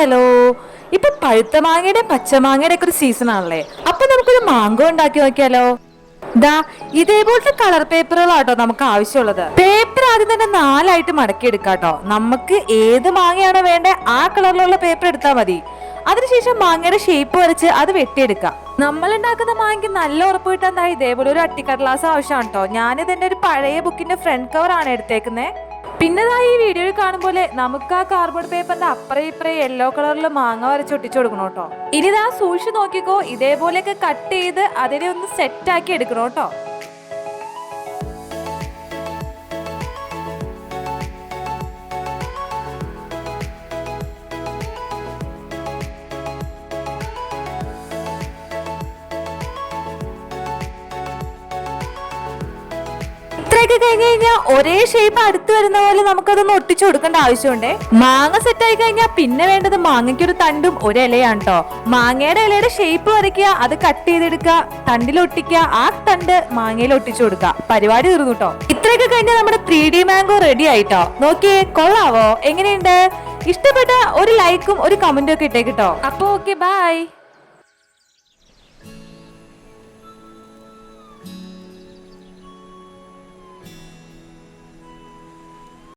Hello. ഇപ്പൊ പഴുത്ത മാങ്ങയുടെ പച്ചമാങ്ങയുടെ ഒക്കെ ഒരു സീസൺ ആണല്ലേ. അപ്പൊ നമുക്കൊരു മാങ്കോ ഉണ്ടാക്കി നോക്കിയാലോ. ദാ ഇതേപോലത്തെ കളർ പേപ്പറുകളാട്ടോ നമുക്ക് ആവശ്യമുള്ളത്. പേപ്പർ ആദ്യം തന്നെ 4ആയിട്ട് മടക്കി എടുക്കാട്ടോ. നമുക്ക് ഏത് മാങ്ങയാണോ വേണ്ടത് ആ കളറിലുള്ള പേപ്പർ എടുത്താൽ മതി. അതിനുശേഷം മാങ്ങയുടെ ഷേപ്പ് വരച്ച് അത് വെട്ടിയെടുക്കാം. നമ്മൾ ഉണ്ടാക്കുന്ന മാങ്ങയ്ക്ക് നല്ല ഉറപ്പ് കിട്ടാൻ ഇതേപോലെ ഒരു അട്ടിക്കടലാസ് ആവശ്യമാണ് കേട്ടോ. ഞാനിത് എന്റെ ഒരു പഴയ ബുക്കിന്റെ ഫ്രണ്ട് കവർ ആണ് എടുത്തേക്കുന്നത്. പിന്നെ ഈ വീഡിയോയിൽ കാണും പോലെ നമുക്ക് ആ കാർഡ്ബോർഡ് പേപ്പറിന്റെ അപ്പറേ ഇപ്പറേ യെല്ലോ കളറിൽ മാങ്ങ വരച്ച് ഒട്ടിച്ചു കൊടുക്കണം കേട്ടോ. ഇനി സൂക്ഷിച്ച് നോക്കിക്കോ, ഇതേപോലെയൊക്കെ കട്ട് ചെയ്ത് അതിനെ ഒന്ന് സെറ്റ് ആക്കി എടുക്കണം കേട്ടോ. ഇത്രയൊക്കെ കഴിഞ്ഞ് കഴിഞ്ഞാൽ ഒരേ ഷേപ്പ് അടുത്ത് വരുന്ന പോലെ നമുക്കതൊന്ന് ഒട്ടിച്ചു കൊടുക്കേണ്ട ആവശ്യമുണ്ട്. മാങ്ങ സെറ്റ് ആയി കഴിഞ്ഞാൽ പിന്നെ വേണ്ടത് മാങ്ങയ്ക്കൊരു തണ്ടും ഒരു ഇലയാണ് കേട്ടോ. മാങ്ങയുടെ ഇലയുടെ ഷേപ്പ് വരയ്ക്കുക, അത് കട്ട് ചെയ്തെടുക്കുക, തണ്ടിൽ ഒട്ടിക്കുക, ആ തണ്ട് മാങ്ങയിൽ ഒട്ടിച്ചു കൊടുക്കുക. പരിപാടി തീർന്നു കേട്ടോ. ഇത്രയൊക്കെ കഴിഞ്ഞാൽ നമ്മുടെ 3D മാംഗോ റെഡി ആയിട്ടോ. നോക്കിയേ, കൊള്ളാവോ? എങ്ങനെയുണ്ട്? ഇഷ്ടപ്പെട്ട ഒരു ലൈക്കും ഒരു കമന്റും ഒക്കെ ഇട്ടേക്കിട്ടോ. അപ്പൊ ഓക്കെ, ബൈ.